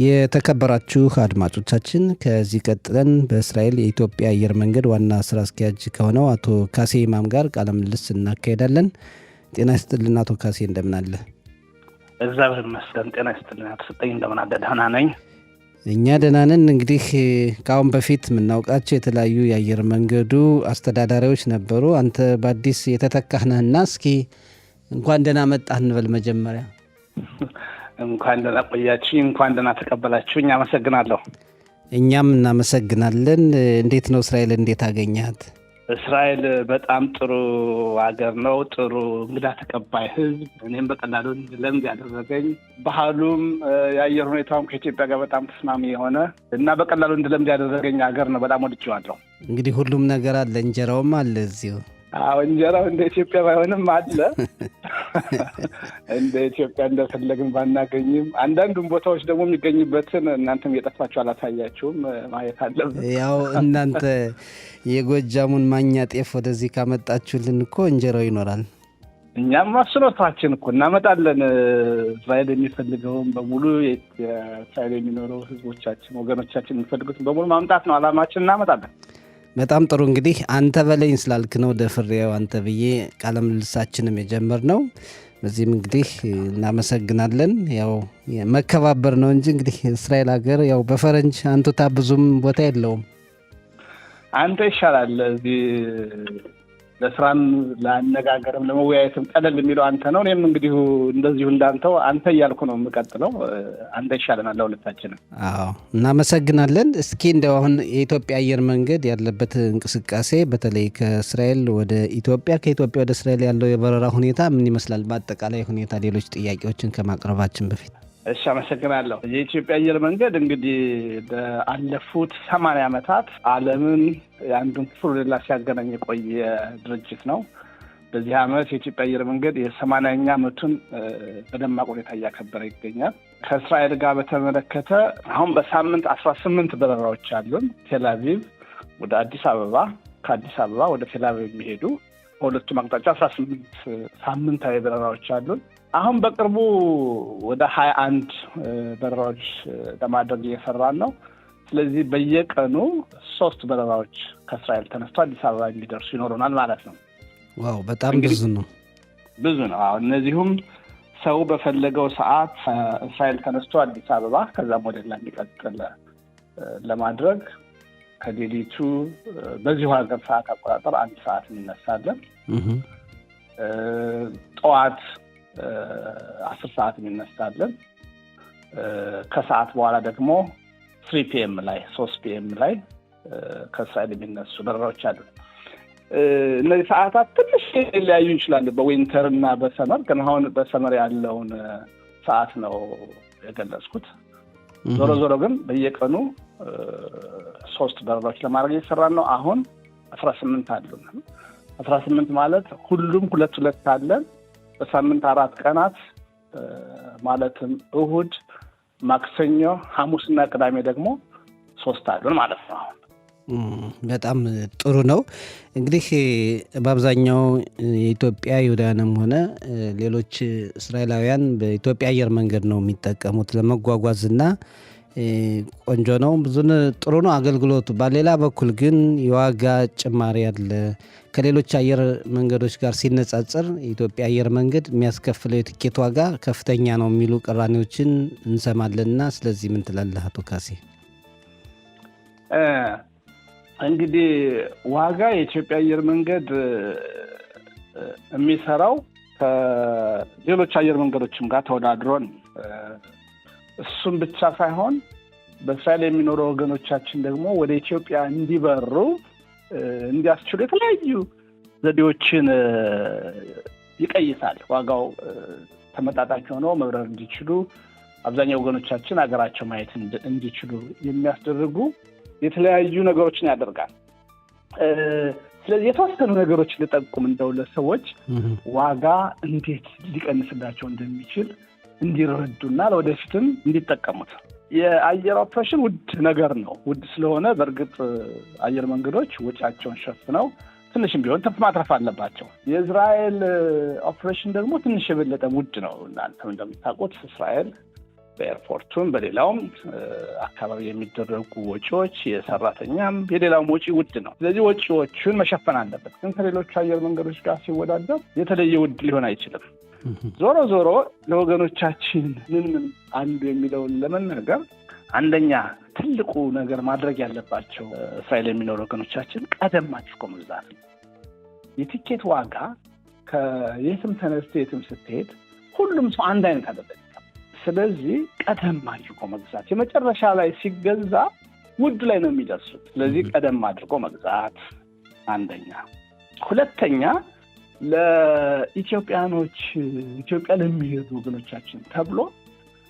የተከበራችሁ አድማጮቻችን ከዚህ ቀጥለን በእስራኤል የኢትዮጵያ አየር መንገድ ዋና ስራ አስኪያጅ ከሆነው አቶ ካሴ ኢማም ጋር ቃለ ምልልስ እናካሄዳለን። ጤና ይስጥልን አቶ ካሴ፣ እንደምን አለ? እግዚአብሔር ይመስገን። ጤና ይስጥልን አቶ ሰጠኝ፣ እንደምን አለ? ደህና ነኝ። እኛ ደህና ነን። እንግዲህ ከአሁን በፊት የምናውቃቸው የተለያዩ የአየር መንገዱ አስተዳዳሪዎች ነበሩ። አንተ በአዲስ የተተካህ ነህና እስኪ እንኳን ደህና መጣህ እንበል መጀመሪያ። እንኳን ደህና ቆያችሁኝ፣ እንኳን ደህና ተቀበላችሁኝ። አመሰግናለሁ። እኛም እናመሰግናለን። እንዴት ነው እስራኤል? እንዴት አገኘሃት? እስራኤል በጣም ጥሩ ሀገር ነው። ጥሩ እንግዳ ተቀባይ ህዝብ፣ እኔም በቀላሉ ለምድ ያደረገኝ ባህሉም የአየር ሁኔታውም ከኢትዮጵያ ጋር በጣም ተስማሚ የሆነ እና በቀላሉ እንድለምድ ያደረገኝ ሀገር ነው። በጣም ወድጄዋለሁ። እንግዲህ ሁሉም ነገር አለ፣ እንጀራውም አለ እዚሁ። አዎ፣ እንጀራው እንደ ኢትዮጵያ ባይሆንም አለ። እንደ ኢትዮጵያ እንደፈለግን ባናገኝም አንዳንዱም ቦታዎች ደግሞ የሚገኝበትን እናንተም እየጠፋችሁ አላሳያችሁም፣ ማየት አለብን። ያው እናንተ የጎጃሙን ማኛ ጤፍ ወደዚህ ካመጣችሁልን እኮ እንጀራው ይኖራል። እኛም አስሎታችን እኮ እናመጣለን። እስራኤል የሚፈልገውን በሙሉ የእስራኤል የሚኖሩ ህዝቦቻችን፣ ወገኖቻችን የሚፈልጉትን በሙሉ ማምጣት ነው አላማችን። እናመጣለን። በጣም ጥሩ። እንግዲህ አንተ በለኝ ስላልክ ነው ደፍሬው አንተ ብዬ ቃለ ምልልሳችንም የጀመርነው። በዚህም እንግዲህ እናመሰግናለን። ያው መከባበር ነው እንጂ እንግዲህ እስራኤል ሀገር ያው በፈረንጅ አንቱታ ብዙም ቦታ የለውም። አንተ ይሻላል። እዚህ ለስራም ለአነጋገርም ለመወያየትም ቀለል የሚለው አንተ ነው። እኔም እንግዲህ እንደዚሁ እንዳንተው አንተ እያልኩ ነው የምቀጥለው። አንተ ይሻለናል ለሁለታችንም። አዎ፣ እናመሰግናለን። እስኪ እንደው አሁን የኢትዮጵያ አየር መንገድ ያለበት እንቅስቃሴ በተለይ ከእስራኤል ወደ ኢትዮጵያ ከኢትዮጵያ ወደ እስራኤል ያለው የበረራ ሁኔታ ምን ይመስላል? በአጠቃላይ ሁኔታ ሌሎች ጥያቄዎችን ከማቅረባችን በፊት። እሺ፣ አመሰግናለሁ። የኢትዮጵያ አየር መንገድ እንግዲህ ባለፉት 80 ዓመታት ዓለምን የአንዱን ክፍል ሌላ ሲያገናኝ የቆየ ድርጅት ነው። በዚህ ዓመት የኢትዮጵያ አየር መንገድ የ80ኛ ዓመቱን በደማቅ ሁኔታ እያከበረ ይገኛል። ከእስራኤል ጋር በተመለከተ አሁን በሳምንት 18 በረራዎች አሉን። ቴልአቪቭ ወደ አዲስ አበባ፣ ከአዲስ አበባ ወደ ቴልአቪቭ የሚሄዱ በሁለቱም አቅጣጫ 18 ሳምንታዊ በረራዎች አሉን። አሁን በቅርቡ ወደ 21 በረራዎች ለማድረግ እየሰራን ነው። ስለዚህ በየቀኑ 3 በረራዎች ከእስራኤል ተነስቶ አዲስ አበባ የሚደርሱ ይኖሩናል ማለት ነው። ዋው፣ በጣም ብዙ ነው። ብዙ ነው። አሁን እነዚሁም ሰው በፈለገው ሰዓት እስራኤል ተነስቶ አዲስ አበባ ከዛም ወደ ሌላ እንዲቀጥል ለማድረግ ከሌሊቱ በዚሁ ሀገር ሰዓት አቆጣጠር 1 ሰዓት እንነሳለን። ጠዋት 10 ሰዓት እንነሳለን። ከሰዓት በኋላ ደግሞ 3 PM ላይ 3 PM ላይ ከእስራኤል የሚነሱ በረራዎች አሉ። እነዚህ ሰዓታት ትንሽ ሊለያዩ ይችላሉ በዊንተር እና በሰመር። ግን አሁን በሰመር ያለውን ሰዓት ነው የገለጽኩት። ዞሮ ዞሮ ግን በየቀኑ 3 በረራዎች ለማድረግ እየሰራን ነው። አሁን 18 አሉን። 18 ማለት ሁሉም 2 አለን። በሳምንት 4 ቀናት ማለትም እሁድ፣ ማክሰኞ፣ ሐሙስና ቅዳሜ ደግሞ 3 አሉን ማለት ነው። በጣም ጥሩ ነው። እንግዲህ በአብዛኛው የኢትዮጵያ ይሁዳንም ሆነ ሌሎች እስራኤላውያን በኢትዮጵያ አየር መንገድ ነው የሚጠቀሙት ለመጓጓዝና ቆንጆ ነው። ብዙን ጥሩ ነው አገልግሎቱ። በሌላ በኩል ግን የዋጋ ጭማሪ አለ። ከሌሎች አየር መንገዶች ጋር ሲነጻጸር የኢትዮጵያ አየር መንገድ የሚያስከፍለው የትኬት ዋጋ ከፍተኛ ነው የሚሉ ቅራኔዎችን እንሰማለንና ስለዚህ ምን ትላለህ አቶ ካሴ? እንግዲህ ዋጋ የኢትዮጵያ አየር መንገድ የሚሰራው ከሌሎች አየር መንገዶችም ጋር ተወዳድሮን እሱም ብቻ ሳይሆን በእስራኤል የሚኖሩ ወገኖቻችን ደግሞ ወደ ኢትዮጵያ እንዲበሩ እንዲያስችሉ የተለያዩ ዘዴዎችን ይቀይሳል። ዋጋው ተመጣጣኝ ሆኖ መብረር እንዲችሉ አብዛኛው ወገኖቻችን ሀገራቸው ማየት እንዲችሉ የሚያስደርጉ የተለያዩ ነገሮችን ያደርጋል። ስለዚህ የተወሰኑ ነገሮች ልጠቁም እንደው ለሰዎች ዋጋ እንዴት ሊቀንስላቸው እንደሚችል እንዲረዱና ለወደፊትም እንዲጠቀሙት። የአየር ኦፕሬሽን ውድ ነገር ነው። ውድ ስለሆነ በእርግጥ አየር መንገዶች ወጪያቸውን ሸፍነው ትንሽም ቢሆን ትርፍ ማትረፍ አለባቸው። የእስራኤል ኦፕሬሽን ደግሞ ትንሽ የበለጠ ውድ ነው። እናንተም እንደምታውቁት እስራኤል በኤርፖርቱም በሌላውም አካባቢ የሚደረጉ ወጪዎች የሰራተኛም የሌላውም ወጪ ውድ ነው። ስለዚህ ወጪዎቹን መሸፈን አለበት። ግን ከሌሎች አየር መንገዶች ጋር ሲወዳደር የተለየ ውድ ሊሆን አይችልም። ዞሮ ዞሮ ለወገኖቻችን ምን አንዱ የሚለውን ለመናገር አንደኛ ትልቁ ነገር ማድረግ ያለባቸው እስራኤል የሚኖሩ ወገኖቻችን ቀደም አድርጎ መግዛት ነው። የቲኬት ዋጋ ከየትም ተነስተ የትም ስትሄድ ሁሉም ሰው አንድ አይነት አይደለም። ስለዚህ ቀደም አድርጎ መግዛት፣ የመጨረሻ ላይ ሲገዛ ውድ ላይ ነው የሚደርሱት። ስለዚህ ቀደም አድርጎ መግዛት አንደኛ። ሁለተኛ ለኢትዮጵያኖች ኢትዮጵያ ለሚሄዱ ወገኖቻችን ተብሎ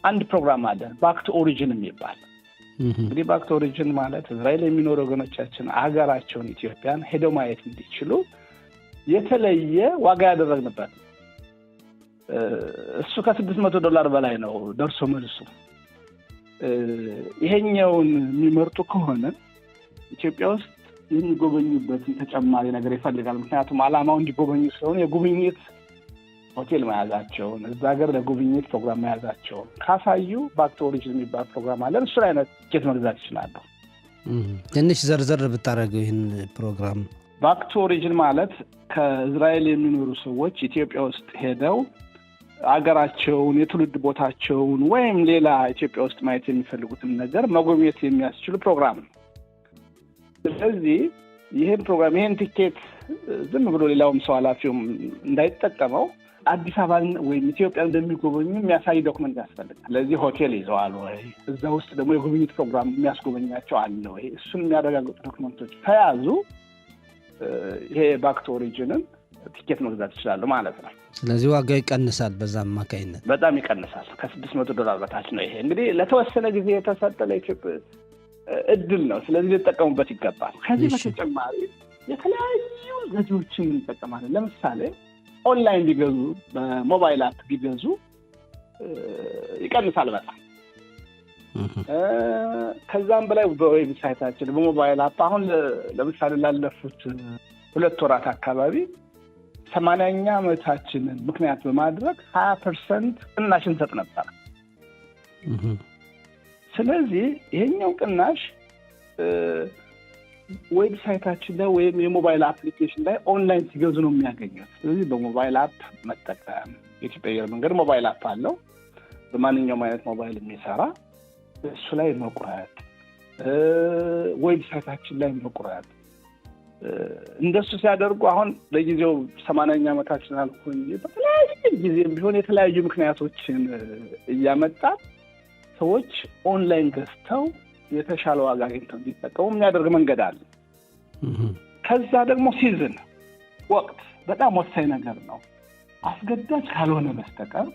አንድ ፕሮግራም አለ፣ ባክ ቱ ኦሪጂን የሚባል። እንግዲህ ባክ ቱ ኦሪጂን ማለት እስራኤል የሚኖሩ ወገኖቻችን አገራቸውን ኢትዮጵያን ሄደው ማየት እንዲችሉ የተለየ ዋጋ ያደረግንበት። እሱ $600 በላይ ነው ደርሶ መልሱ። ይሄኛውን የሚመርጡ ከሆነ ኢትዮጵያ ውስጥ የሚጎበኙበትን ተጨማሪ ነገር ይፈልጋል። ምክንያቱም ዓላማው እንዲጎበኙ ስለሆነ የጉብኝት ሆቴል መያዛቸውን እዛ ሀገር ለጉብኝት ፕሮግራም መያዛቸውን ካሳዩ ባክ ቱ ኦሪጂን የሚባል ፕሮግራም አለ። እሱ አይነት ቲኬት መግዛት ይችላሉ። ትንሽ ዘርዘር ብታደርገው ይህን ፕሮግራም። ባክ ቱ ኦሪጂን ማለት ከእስራኤል የሚኖሩ ሰዎች ኢትዮጵያ ውስጥ ሄደው አገራቸውን የትውልድ ቦታቸውን ወይም ሌላ ኢትዮጵያ ውስጥ ማየት የሚፈልጉትን ነገር መጎብኘት የሚያስችሉ ፕሮግራም ነው። ስለዚህ ይህን ፕሮግራም ይህን ቲኬት ዝም ብሎ ሌላውም ሰው ኃላፊውም እንዳይጠቀመው አዲስ አበባን ወይም ኢትዮጵያ እንደሚጎበኙ የሚያሳይ ዶክመንት ያስፈልጋል። ስለዚህ ሆቴል ይዘዋል ወይ፣ እዛ ውስጥ ደግሞ የጉብኝት ፕሮግራም የሚያስጎበኛቸው አለ ወይ፣ እሱን የሚያረጋግጡ ዶክመንቶች ከያዙ ይሄ ባክ ቱ ኦሪጂንን ቲኬት መግዛት ይችላሉ ማለት ነው። ስለዚህ ዋጋው ይቀንሳል፣ በዛ አማካይነት በጣም ይቀንሳል። $600 በታች ነው። ይሄ እንግዲህ ለተወሰነ ጊዜ የተሰጠ ለኢትዮጵያ እድል ነው። ስለዚህ ሊጠቀሙበት ይገባል። ከዚህ በተጨማሪ የተለያዩ ዘዴዎችን እንጠቀማለን። ለምሳሌ ኦንላይን ቢገዙ፣ በሞባይል አፕ ቢገዙ ይቀንሳል በጣም። ከዛም በላይ በዌብሳይታችን በሞባይል አፕ አሁን ለምሳሌ ላለፉት 2 ወራት አካባቢ 80ኛ ዓመታችንን ምክንያት በማድረግ 20% ቅናሽ እንሰጥ ነበር። ስለዚህ ይሄኛው ቅናሽ ዌብሳይታችን ላይ ወይም የሞባይል አፕሊኬሽን ላይ ኦንላይን ሲገዙ ነው የሚያገኙት። ስለዚህ በሞባይል አፕ መጠቀም፣ የኢትዮጵያ አየር መንገድ ሞባይል አፕ አለው፣ በማንኛውም አይነት ሞባይል የሚሰራ እሱ ላይ መቁረጥ፣ ዌብሳይታችን ላይ መቁረጥ። እንደሱ ሲያደርጉ አሁን ለጊዜው 80ኛ ዓመታችን አልኩ እንጂ በተለያየ ጊዜም ቢሆን የተለያዩ ምክንያቶችን እያመጣ ሰዎች ኦንላይን ገዝተው የተሻለ ዋጋ አግኝተው እንዲጠቀሙ የሚያደርግ መንገድ አለ። ከዛ ደግሞ ሲዝን ወቅት በጣም ወሳኝ ነገር ነው። አስገዳጅ ካልሆነ በስተቀር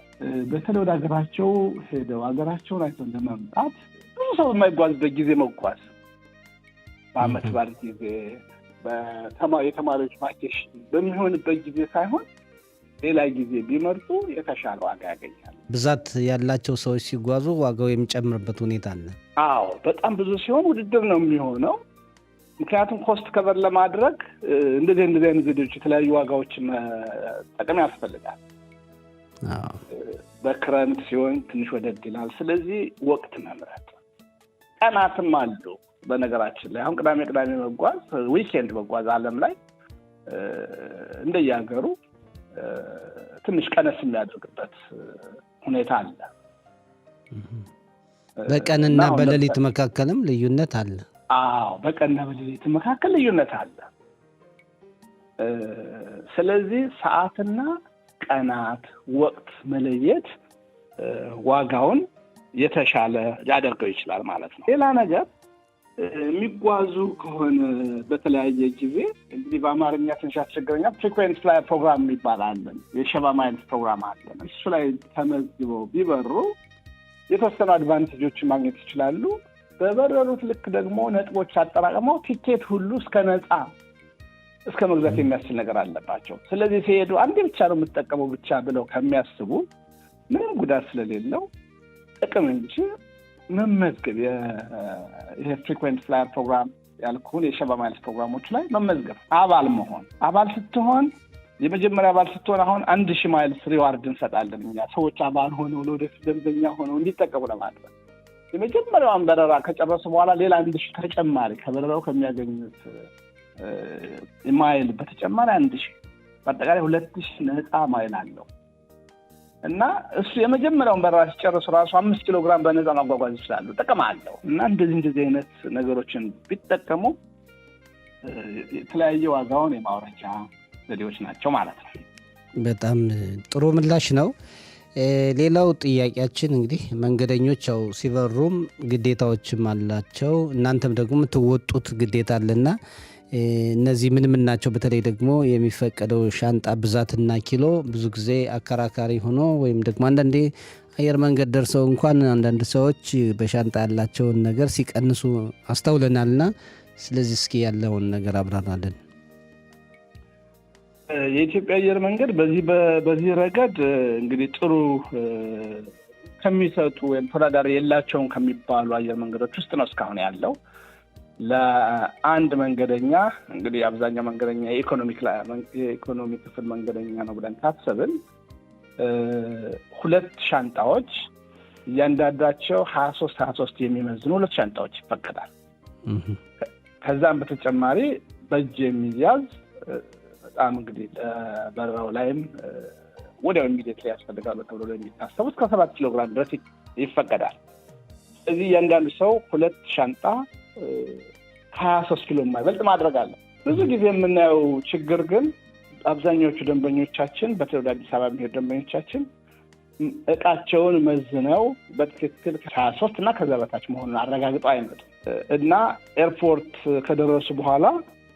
በተለይ ወደ ሀገራቸው ሄደው ሀገራቸውን አይተው ለመምጣት ብዙ ሰው የማይጓዝበት ጊዜ መጓዝ፣ በዓመት በዓል ጊዜ የተማሪዎች ቫኬሽን በሚሆንበት ጊዜ ሳይሆን ሌላ ጊዜ ቢመርጡ የተሻለ ዋጋ ያገኛል። ብዛት ያላቸው ሰዎች ሲጓዙ ዋጋው የሚጨምርበት ሁኔታ አለ። አዎ፣ በጣም ብዙ ሲሆን ውድድር ነው የሚሆነው። ምክንያቱም ኮስት ከበር ለማድረግ እንደዚህ አይነት ዘዴዎች የተለያዩ ዋጋዎችን መጠቀም ያስፈልጋል። በክረምት ሲሆን ትንሽ ወደድ ይላል። ስለዚህ ወቅት መምረጥ፣ ቀናትም አሉ። በነገራችን ላይ አሁን ቅዳሜ መጓዝ፣ ዊኬንድ መጓዝ ዓለም ላይ እንደየሀገሩ ትንሽ ቀነስ የሚያደርግበት ሁኔታ አለ። በቀንና በሌሊት መካከልም ልዩነት አለ። አዎ፣ በቀንና በሌሊት መካከል ልዩነት አለ። ስለዚህ ሰዓትና ቀናት፣ ወቅት መለየት ዋጋውን የተሻለ ሊያደርገው ይችላል ማለት ነው። ሌላ ነገር የሚጓዙ ከሆነ በተለያየ ጊዜ እንግዲህ በአማርኛ ትንሽ ያስቸግረኛል። ፍሪኩዌንት ፍላየር ፕሮግራም የሚባል አለን፣ የሸባ ማይልስ ፕሮግራም አለን። እሱ ላይ ተመዝግበው ቢበሩ የተወሰኑ አድቫንቴጆችን ማግኘት ይችላሉ። በበረሩት ልክ ደግሞ ነጥቦች አጠራቅመው ቲኬት ሁሉ እስከ መግዛት የሚያስችል ነገር አለባቸው። ስለዚህ ሲሄዱ አንዴ ብቻ ነው የምጠቀመው ብቻ ብለው ከሚያስቡ ምንም ጉዳት ስለሌለው ጥቅም እንጂ መመዝገብ የፍሪኩዌንት ፍላየር ፕሮግራም ያልኩህን የሸባ ማይልስ ፕሮግራሞች ላይ መመዝገብ፣ አባል መሆን። አባል ስትሆን የመጀመሪያ አባል ስትሆን አሁን 1000 ማይልስ ሪዋርድ እንሰጣለን እኛ ሰዎች አባል ሆነው ለወደፊት ደንበኛ ሆነው እንዲጠቀሙ ለማድረግ። የመጀመሪያውን በረራ ከጨረሱ በኋላ ሌላ 1000 ተጨማሪ ከበረራው ከሚያገኙት ማይል በተጨማሪ 1000 በአጠቃላይ 2000 ነፃ ማይል አለው እና እሱ የመጀመሪያውን በረራ ሲጨርሱ ራሱ 5 ኪሎ ግራም በነፃ ማጓጓዝ ይችላሉ። ጥቅም አለው እና እንደዚህ አይነት ነገሮችን ቢጠቀሙ የተለያየ ዋጋውን የማውረጃ ዘዴዎች ናቸው ማለት ነው። በጣም ጥሩ ምላሽ ነው። ሌላው ጥያቄያችን እንግዲህ መንገደኞች ያው ሲበሩም ግዴታዎችም አላቸው፣ እናንተም ደግሞ የምትወጡት ግዴታ አለና እነዚህ ምን ናቸው? በተለይ ደግሞ የሚፈቀደው ሻንጣ ብዛትና ኪሎ ብዙ ጊዜ አከራካሪ ሆኖ ወይም ደግሞ አንዳንዴ አየር መንገድ ደርሰው እንኳን አንዳንድ ሰዎች በሻንጣ ያላቸውን ነገር ሲቀንሱ አስተውለናልና ስለዚህ እስኪ ያለውን ነገር አብራራለን። የኢትዮጵያ አየር መንገድ በዚህ ረገድ እንግዲህ ጥሩ ከሚሰጡ ወይም ተወዳዳሪ የላቸውም ከሚባሉ አየር መንገዶች ውስጥ ነው እስካሁን ያለው። ለአንድ መንገደኛ እንግዲህ አብዛኛው መንገደኛ የኢኮኖሚ ክፍል መንገደኛ ነው ብለን ካሰብን 2 ሻንጣዎች እያንዳንዳቸው 23 የሚመዝኑ 2 ሻንጣዎች ይፈቀዳል። ከዛም በተጨማሪ በእጅ የሚያዝ በጣም እንግዲህ በረራው ላይም ወዲያው ኢሚዲየትሊ ያስፈልጋሉ ተብሎ የሚታሰቡ እስከ 7 ኪሎ ግራም ድረስ ይፈቀዳል። እዚህ እያንዳንዱ ሰው 2 ሻንጣ 23 ኪሎ የማይበልጥ ማድረግ አለ። ብዙ ጊዜ የምናየው ችግር ግን አብዛኞቹ ደንበኞቻችን በተለይ ወደ አዲስ አበባ የሚሄዱ ደንበኞቻችን እቃቸውን መዝነው በትክክል 23 እና ከዛ በታች መሆኑን አረጋግጠው አይመጡም እና ኤርፖርት ከደረሱ በኋላ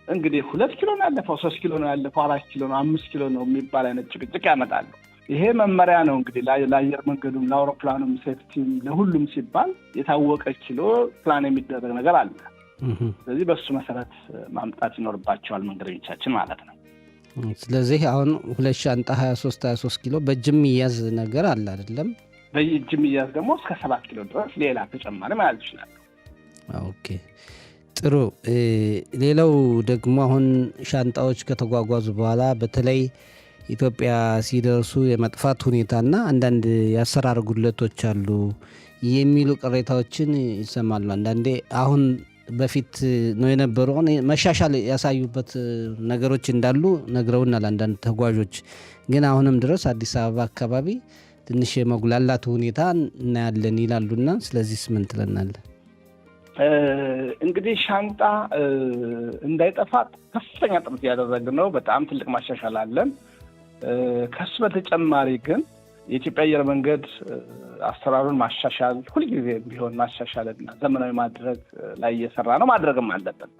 እንግዲህ 2 ኪሎ ነው ያለፈው፣ 3 ኪሎ ነው ያለፈው፣ 4 ኪሎ ነው፣ 5 ኪሎ ነው የሚባል አይነት ጭቅጭቅ ያመጣሉ። ይሄ መመሪያ ነው እንግዲህ ለአየር መንገዱም ለአውሮፕላኑም ሴፍቲም ለሁሉም ሲባል የታወቀ ኪሎ ፕላን የሚደረግ ነገር አለ። ስለዚህ በሱ መሰረት ማምጣት ይኖርባቸዋል መንገደኞቻችን ማለት ነው። ስለዚህ አሁን 2 ሻንጣ 23 ኪሎ በእጅም የሚያዝ ነገር አለ አይደለም? በእጅም የሚያዝ ደግሞ እስከ 7 ኪሎ ድረስ ሌላ ተጨማሪ መያዝ ይችላል። ኦኬ ጥሩ። ሌላው ደግሞ አሁን ሻንጣዎች ከተጓጓዙ በኋላ በተለይ ኢትዮጵያ ሲደርሱ የመጥፋት ሁኔታና አንዳንድ የአሰራር ጉድለቶች አሉ የሚሉ ቅሬታዎችን ይሰማሉ። አንዳንዴ አሁን በፊት ነው የነበሩ አሁን መሻሻል ያሳዩበት ነገሮች እንዳሉ ነግረውናል አንዳንድ ተጓዦች። ግን አሁንም ድረስ አዲስ አበባ አካባቢ ትንሽ የመጉላላት ሁኔታ እናያለን ይላሉና ስለዚህ ምን ትለናለህ? እንግዲህ ሻንጣ እንዳይጠፋ ከፍተኛ ጥረት እያደረግን ነው። በጣም ትልቅ ማሻሻል አለን። ከሱ በተጨማሪ ግን የኢትዮጵያ አየር መንገድ አሰራሩን ማሻሻል ሁልጊዜ ቢሆን ማሻሻልና ዘመናዊ ማድረግ ላይ እየሰራ ነው፣ ማድረግም አለብን።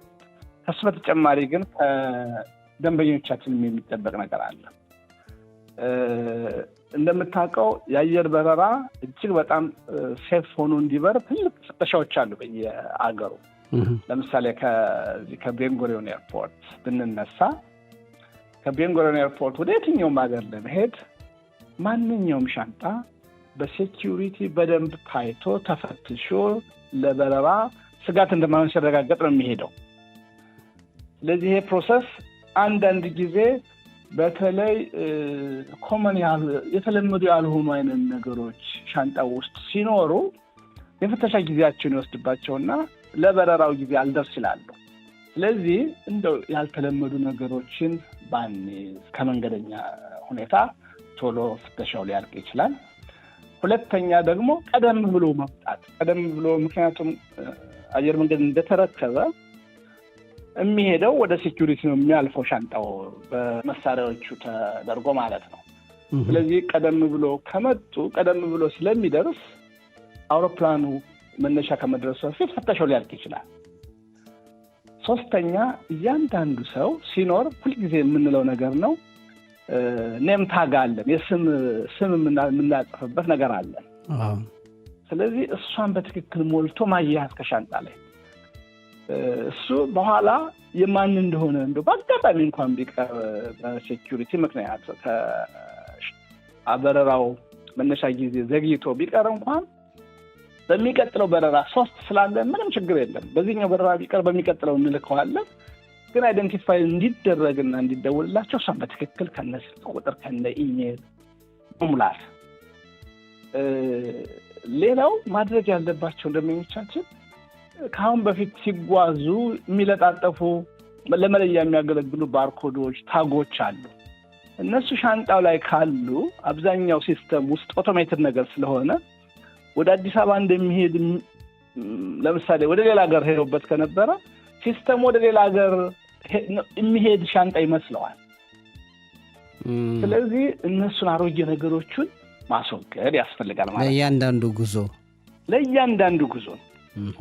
ከሱ በተጨማሪ ግን ከደንበኞቻችን የሚጠበቅ ነገር አለ። እንደምታውቀው የአየር በረራ እጅግ በጣም ሴፍ ሆኖ እንዲበር ትልቅ ፍተሻዎች አሉ በየአገሩ። ለምሳሌ ከቤንጎሪዮን ኤርፖርት ብንነሳ ከቤንጎሪዮን ኤርፖርት ወደ የትኛውም ሀገር ለመሄድ ማንኛውም ሻንጣ በሴኪዩሪቲ በደንብ ታይቶ ተፈትሾ ለበረራ ስጋት እንደማይሆን ሲረጋገጥ ነው የሚሄደው። ስለዚህ ይሄ ፕሮሰስ አንዳንድ ጊዜ በተለይ ኮመን የተለመዱ ያልሆኑ አይነት ነገሮች ሻንጣ ውስጥ ሲኖሩ የፍተሻ ጊዜያቸውን ይወስድባቸውና ለበረራው ጊዜ አልደርስ ይላሉ። ስለዚህ እንደው ያልተለመዱ ነገሮችን ባንይዝ ከመንገደኛ ሁኔታ ቶሎ ፍተሻው ሊያልቅ ይችላል። ሁለተኛ ደግሞ ቀደም ብሎ መምጣት፣ ምክንያቱም አየር መንገድ እንደተረከበ የሚሄደው ወደ ሴኩሪቲ ነው የሚያልፈው ሻንጣው በመሳሪያዎቹ ተደርጎ ማለት ነው። ስለዚህ ቀደም ብሎ ከመጡ ቀደም ብሎ ስለሚደርስ አውሮፕላኑ መነሻ ከመድረሱ በፊት ፍተሻው ሊያልቅ ይችላል። ሶስተኛ እያንዳንዱ ሰው ሲኖር ሁልጊዜ የምንለው ነገር ነው፣ ኔም ታግ አለን፣ የስም የምናጽፍበት ነገር አለን። ስለዚህ እሷን በትክክል ሞልቶ ማያያዝ ከሻንጣ ላይ እሱ በኋላ የማን እንደሆነ እንደው በአጋጣሚ እንኳን ቢቀር በሴኩሪቲ ምክንያት ከበረራው መነሻ ጊዜ ዘግይቶ ቢቀር እንኳን በሚቀጥለው በረራ 3 ስላለ ምንም ችግር የለም። በዚህኛው በረራ ቢቀር በሚቀጥለው እንልከዋለን። ግን አይደንቲፋይ እንዲደረግና እንዲደውልላቸው እሷን በትክክል ከነስልክ ቁጥር ከነ ኢሜል ሙላት። ሌላው ማድረግ ያለባቸው ደንበኞቻችን ከአሁን በፊት ሲጓዙ የሚለጣጠፉ ለመለያ የሚያገለግሉ ባርኮዶች፣ ታጎች አሉ። እነሱ ሻንጣው ላይ ካሉ አብዛኛው ሲስተም ውስጥ ኦቶሜትድ ነገር ስለሆነ ወደ አዲስ አበባ እንደሚሄድ ለምሳሌ ወደ ሌላ ሀገር ሄዶበት ከነበረ ሲስተም ወደ ሌላ ሀገር የሚሄድ ሻንጣ ይመስለዋል። ስለዚህ እነሱን አሮጌ ነገሮችን ማስወገድ ያስፈልጋል ማለት ነው። ለእያንዳንዱ ጉዞ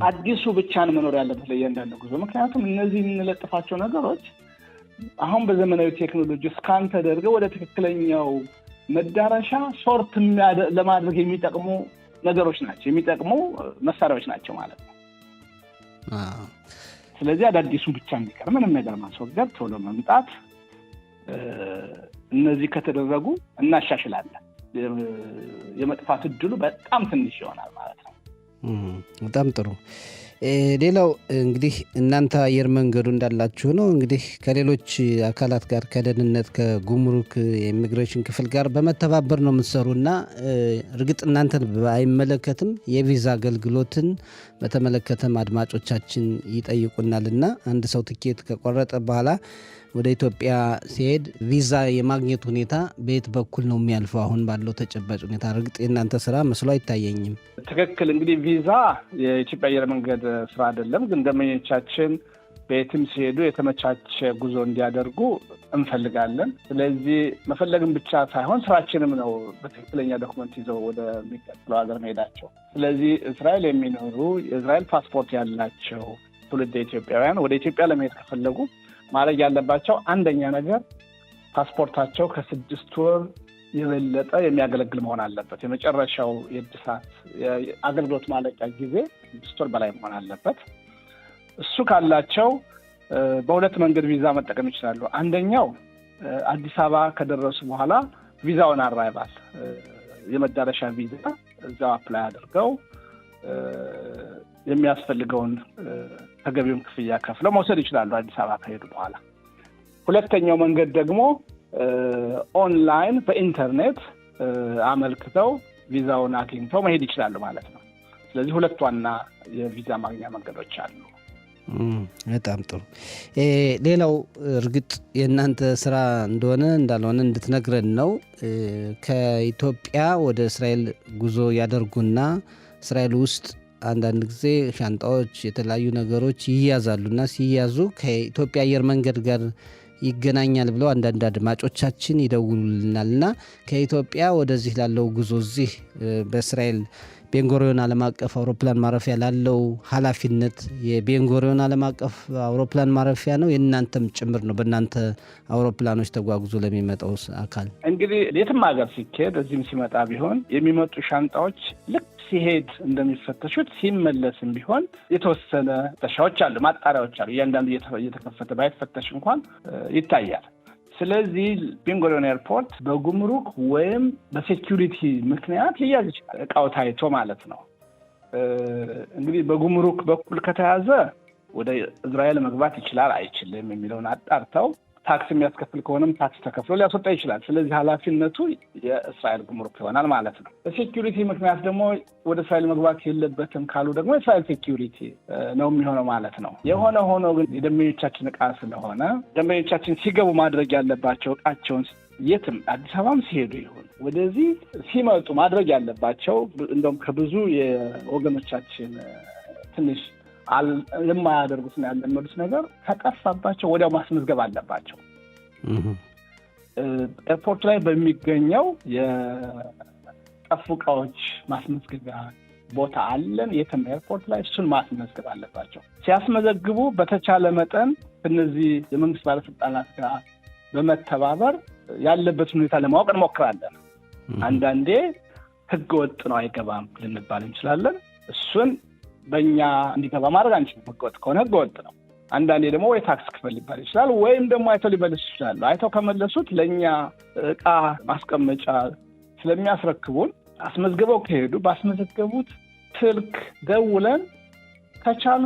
አዲሱ ብቻ ነው መኖር ያለበት ለእያንዳንዱ ጉዞ። ምክንያቱም እነዚህ የምንለጥፋቸው ነገሮች አሁን በዘመናዊ ቴክኖሎጂ ስካን ተደርገው ወደ ትክክለኛው መዳረሻ ሶርት ለማድረግ የሚጠቅሙ ነገሮች ናቸው፣ የሚጠቅሙ መሳሪያዎች ናቸው ማለት ነው። ስለዚህ አዳዲሱ ብቻ እንዲቀር ምንም ነገር ማስወገድ፣ ቶሎ መምጣት፣ እነዚህ ከተደረጉ እናሻሽላለን። የመጥፋት እድሉ በጣም ትንሽ ይሆናል ማለት ነው። በጣም ጥሩ። ሌላው እንግዲህ እናንተ አየር መንገዱ እንዳላችሁ ነው እንግዲህ ከሌሎች አካላት ጋር ከደህንነት፣ ከጉምሩክ፣ የኢሚግሬሽን ክፍል ጋር በመተባበር ነው የምትሰሩና እርግጥ እናንተን አይመለከትም የቪዛ አገልግሎትን በተመለከተም አድማጮቻችን ይጠይቁናልና አንድ ሰው ትኬት ከቆረጠ በኋላ ወደ ኢትዮጵያ ሲሄድ ቪዛ የማግኘት ሁኔታ በየት በኩል ነው የሚያልፈው? አሁን ባለው ተጨባጭ ሁኔታ እርግጥ የእናንተ ስራ መስሎ አይታየኝም። ትክክል። እንግዲህ ቪዛ የኢትዮጵያ አየር መንገድ ስራ አይደለም፣ ግን ደንበኞቻችን በየትም ሲሄዱ የተመቻቸ ጉዞ እንዲያደርጉ እንፈልጋለን። ስለዚህ መፈለግም ብቻ ሳይሆን ስራችንም ነው በትክክለኛ ዶክመንት ይዘው ወደሚቀጥለው ሀገር መሄዳቸው። ስለዚህ እስራኤል የሚኖሩ የእስራኤል ፓስፖርት ያላቸው ትውልደ ኢትዮጵያውያን ወደ ኢትዮጵያ ለመሄድ ከፈለጉ ማድረግ ያለባቸው አንደኛ ነገር ፓስፖርታቸው ከ6 ወር የበለጠ የሚያገለግል መሆን አለበት። የመጨረሻው የእድሳት አገልግሎት ማለቂያ ጊዜ 6 ወር በላይ መሆን አለበት። እሱ ካላቸው በሁለት መንገድ ቪዛ መጠቀም ይችላሉ። አንደኛው አዲስ አበባ ከደረሱ በኋላ ቪዛውን አራይቫል የመዳረሻ ቪዛ እዛው አፕላይ አድርገው የሚያስፈልገውን ተገቢውን ክፍያ ከፍለው መውሰድ ይችላሉ አዲስ አበባ ከሄዱ በኋላ። ሁለተኛው መንገድ ደግሞ ኦንላይን በኢንተርኔት አመልክተው ቪዛውን አግኝተው መሄድ ይችላሉ ማለት ነው። ስለዚህ ሁለት ዋና የቪዛ ማግኛ መንገዶች አሉ። በጣም ጥሩ። ሌላው እርግጥ የእናንተ ስራ እንደሆነ እንዳልሆነ እንድትነግረን ነው። ከኢትዮጵያ ወደ እስራኤል ጉዞ ያደርጉና እስራኤል ውስጥ አንዳንድ ጊዜ ሻንጣዎች፣ የተለያዩ ነገሮች ይያዛሉና ሲያዙ ከኢትዮጵያ አየር መንገድ ጋር ይገናኛል ብለው አንዳንድ አድማጮቻችን ይደውሉልናልና ከኢትዮጵያ ወደዚህ ላለው ጉዞ እዚህ በእስራኤል ቤንጎሪዮን ዓለም አቀፍ አውሮፕላን ማረፊያ ላለው ኃላፊነት የቤንጎሪዮን ዓለም አቀፍ አውሮፕላን ማረፊያ ነው የእናንተም ጭምር ነው? በእናንተ አውሮፕላኖች ተጓጉዞ ለሚመጣው አካል እንግዲህ የትም ሀገር ሲኬድ እዚህም ሲመጣ ቢሆን የሚመጡ ሻንጣዎች ልክ ሲሄድ እንደሚፈተሹት ሲመለስም ቢሆን የተወሰነ ፍተሻዎች አሉ፣ ማጣሪያዎች አሉ። እያንዳንዱ እየተከፈተ ባይፈተሽ እንኳን ይታያል። ስለዚህ ቤንጎሪዮን ኤርፖርት በጉምሩክ ወይም በሴኪዩሪቲ ምክንያት ሊያዝ ይችላል፣ እቃው ታይቶ ማለት ነው። እንግዲህ በጉምሩክ በኩል ከተያዘ ወደ እስራኤል መግባት ይችላል አይችልም የሚለውን አጣርተው ታክስ የሚያስከፍል ከሆነም ታክስ ተከፍሎ ሊያስወጣ ይችላል። ስለዚህ ኃላፊነቱ የእስራኤል ጉምሩክ ይሆናል ማለት ነው። በሴኪዩሪቲ ምክንያት ደግሞ ወደ እስራኤል መግባት የለበትም ካሉ ደግሞ የእስራኤል ሴኪዩሪቲ ነው የሚሆነው ማለት ነው። የሆነ ሆኖ ግን የደንበኞቻችን እቃ ስለሆነ ደንበኞቻችን ሲገቡ ማድረግ ያለባቸው እቃቸውን የትም አዲስ አበባም ሲሄዱ ይሁን ወደዚህ ሲመጡ ማድረግ ያለባቸው እንደውም ከብዙ የወገኖቻችን ትንሽ የማያደርጉትና ያለመዱት ነገር ከጠፋባቸው ወዲያው ማስመዝገብ አለባቸው። ኤርፖርት ላይ በሚገኘው የጠፉ እቃዎች ማስመዝገቢያ ቦታ አለን። የትም ኤርፖርት ላይ እሱን ማስመዝገብ አለባቸው። ሲያስመዘግቡ በተቻለ መጠን እነዚህ የመንግስት ባለስልጣናት ጋር በመተባበር ያለበትን ሁኔታ ለማወቅ እንሞክራለን። አንዳንዴ ህገወጥ ነው አይገባም ልንባል እንችላለን። እሱን በእኛ እንዲገባ ማድረግ አንችልም። ህገወጥ ከሆነ ህገወጥ ነው። አንዳንዴ ደግሞ ወይ ታክስ ክፈል ሊባል ይችላል፣ ወይም ደግሞ አይተው ሊመልሱ ይችላሉ። አይተው ከመለሱት ለእኛ እቃ ማስቀመጫ ስለሚያስረክቡን አስመዝግበው ከሄዱ ባስመዘገቡት ስልክ ደውለን ከቻሉ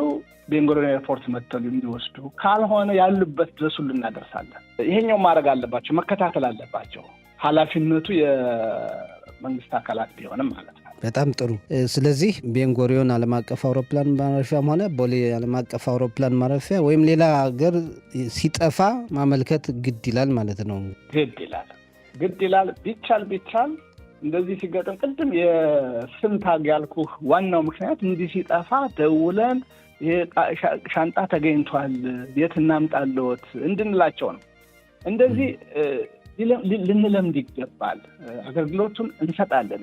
ቤንጎሪዮን ኤርፖርት መጥተው የሚወስዱ ካልሆነ ያሉበት ድረስ ሁሉ እናደርሳለን። ይሄኛው ማድረግ አለባቸው፣ መከታተል አለባቸው። ኃላፊነቱ የመንግስት አካላት ቢሆንም ማለት ነው። በጣም ጥሩ። ስለዚህ ቤንጎሪዮን ዓለም አቀፍ አውሮፕላን ማረፊያም ሆነ ቦሌ ዓለም አቀፍ አውሮፕላን ማረፊያ ወይም ሌላ ሀገር ሲጠፋ ማመልከት ግድ ይላል ማለት ነው። ግድ ይላል። ቢቻል እንደዚህ ሲገጥም ቅድም የስም ታግ ያልኩህ ዋናው ምክንያት እንዲህ ሲጠፋ ደውለን ሻንጣ ተገኝቷል የት እናምጣለዎት እንድንላቸው ነው። እንደዚህ ልንለምድ ይገባል። አገልግሎቱን እንሰጣለን።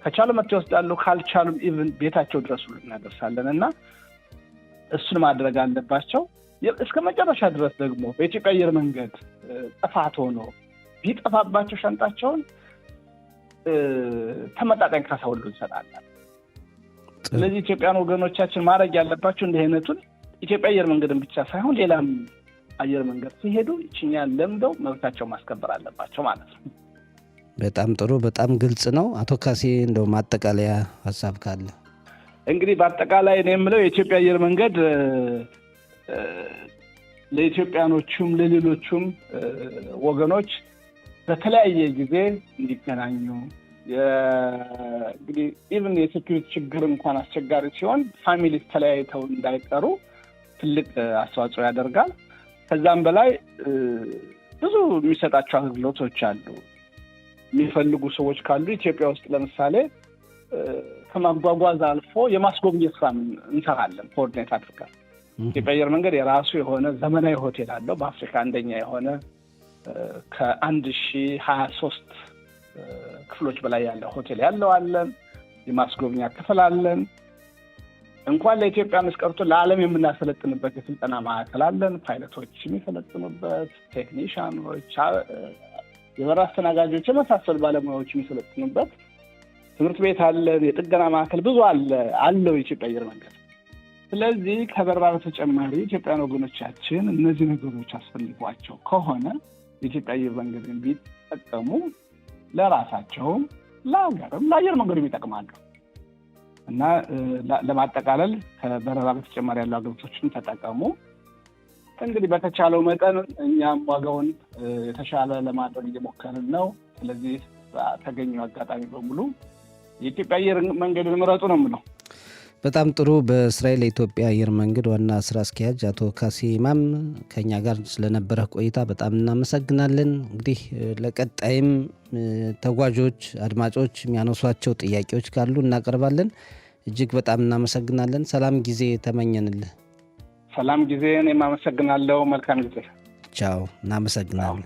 ከቻሉ መጥተው ይወስዳሉ፣ ካልቻሉም ኢቭን ቤታቸው ድረስ እናደርሳለን እና እሱን ማድረግ አለባቸው። እስከ መጨረሻ ድረስ ደግሞ በኢትዮጵያ አየር መንገድ ጥፋት ሆኖ ቢጠፋባቸው ሻንጣቸውን ተመጣጣኝ ካሳ ሁሉ እንሰጣለን። ስለዚህ ኢትዮጵያን ወገኖቻችን ማድረግ ያለባቸው እንዲህ አይነቱን ኢትዮጵያ አየር መንገድን ብቻ ሳይሆን ሌላም አየር መንገድ ሲሄዱ ይችኛን ለምደው መብታቸው ማስከበር አለባቸው ማለት ነው። በጣም ጥሩ፣ በጣም ግልጽ ነው። አቶ ካሴ እንደው ማጠቃለያ ሀሳብ ካለ? እንግዲህ በአጠቃላይ እኔ የምለው የኢትዮጵያ አየር መንገድ ለኢትዮጵያኖቹም ለሌሎቹም ወገኖች በተለያየ ጊዜ እንዲገናኙ እንግዲህ ኢቭን የሴኩሪቲ ችግር እንኳን አስቸጋሪ ሲሆን ፋሚሊ ተለያይተው እንዳይቀሩ ትልቅ አስተዋጽኦ ያደርጋል። ከዛም በላይ ብዙ የሚሰጣቸው አገልግሎቶች አሉ። የሚፈልጉ ሰዎች ካሉ ኢትዮጵያ ውስጥ ለምሳሌ ከማጓጓዝ አልፎ የማስጎብኘት ስራ እንሰራለን። ኮኦርዲኔት አድርገን ኢትዮጵያ አየር መንገድ የራሱ የሆነ ዘመናዊ ሆቴል አለው። በአፍሪካ አንደኛ የሆነ ከ1023 ክፍሎች በላይ ያለው ሆቴል ያለው አለን። የማስጎብኛ ክፍል አለን። እንኳን ለኢትዮጵያ መስቀርቶ ለዓለም የምናሰለጥንበት የስልጠና ማዕከል አለን። ፓይለቶች የሚሰለጥኑበት፣ ቴክኒሻኖች፣ የበረራ አስተናጋጆች የመሳሰሉ ባለሙያዎች የሚሰለጥኑበት ትምህርት ቤት አለን። የጥገና ማዕከል ብዙ አለው የኢትዮጵያ አየር መንገድ። ስለዚህ ከበረራ በተጨማሪ ኢትዮጵያን ወገኖቻችን እነዚህ ነገሮች አስፈልጓቸው ከሆነ የኢትዮጵያ አየር መንገድን ቢጠቀሙ ለራሳቸውም ለሀገርም ለአየር መንገዱም ይጠቅማሉ እና ለማጠቃለል ከበረራ በተጨማሪ ያሉ አገልግሎቶችን ተጠቀሙ። እንግዲህ በተቻለው መጠን እኛም ዋጋውን የተሻለ ለማድረግ እየሞከርን ነው። ስለዚህ ተገኘው አጋጣሚ በሙሉ የኢትዮጵያ አየር መንገድን ምረጡ ነው የምለው። በጣም ጥሩ። በእስራኤል የኢትዮጵያ አየር መንገድ ዋና ስራ አስኪያጅ አቶ ካሴ ኢማም ከኛ ጋር ስለነበረ ቆይታ በጣም እናመሰግናለን። እንግዲህ ለቀጣይም ተጓዦች፣ አድማጮች የሚያነሷቸው ጥያቄዎች ካሉ እናቀርባለን። እጅግ በጣም እናመሰግናለን። ሰላም ጊዜ ተመኘንልህ። ሰላም ጊዜ። እኔም አመሰግናለሁ። መልካም ጊዜ። ቻው። እናመሰግናለን።